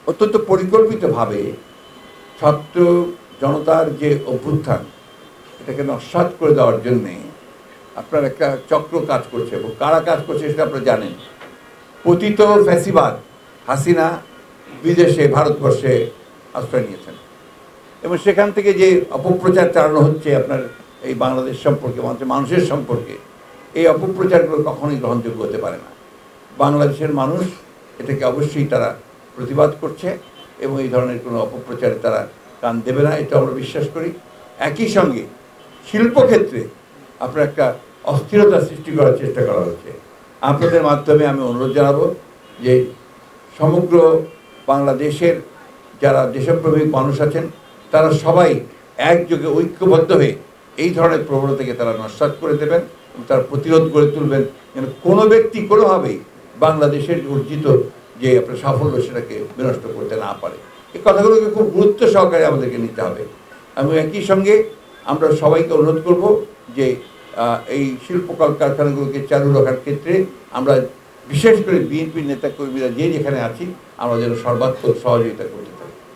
অত্যন্ত পরিকল্পিতভাবে ছাত্র জনতার যে অভ্যুত্থান এটাকে নস্যাৎ করে দেওয়ার জন্যে আপনার একটা চক্র কাজ করছে, এবং কারা কাজ করছে সেটা আপনারা জানেন। পতিত ফ্যাসিবাদ হাসিনা বিদেশে ভারতবর্ষে আশ্রয় নিয়েছেন, এবং সেখান থেকে যে অপপ্রচার চালানো হচ্ছে আপনার এই বাংলাদেশ সম্পর্কে, মানুষের সম্পর্কে, এই অপপ্রচারগুলো কখনোই গ্রহণযোগ্য হতে পারে না। বাংলাদেশের মানুষ এটাকে অবশ্যই তারা প্রতিবাদ করছে, এবং এই ধরনের কোনো অপপ্রচারে তারা কান দেবে না, এটা আমরা বিশ্বাস করি। একই সঙ্গে শিল্পক্ষেত্রে আপনার একটা অস্থিরতা সৃষ্টি করার চেষ্টা করা হচ্ছে। আপনাদের মাধ্যমে আমি অনুরোধ জানাবো যে সমগ্র বাংলাদেশের যারা দেশপ্রেমিক মানুষ আছেন তারা সবাই একযোগে ঐক্যবদ্ধ হয়ে এই ধরনের প্রবণতাকে তারা নস্যাৎ করে দেবেন এবং তারা প্রতিরোধ করে তুলবেন, যেন কোনো ব্যক্তি কোনোভাবেই বাংলাদেশের অর্জিত যে আপনার সাফল্য সেটাকে বিনষ্ট করতে না পারে। এই কথাগুলোকে খুব গুরুত্ব সহকারে আমাদেরকে নিতে হবে। এবং একই সঙ্গে আমরা সবাইকে অনুরোধ করব যে এই শিল্প কলকারখানাগুলোকে চালু রাখার ক্ষেত্রে আমরা বিশেষ করে বিএনপির নেতাকর্মীরা যে যেখানে আছি আমরা যেন সর্বাত্মক সহযোগিতা করতে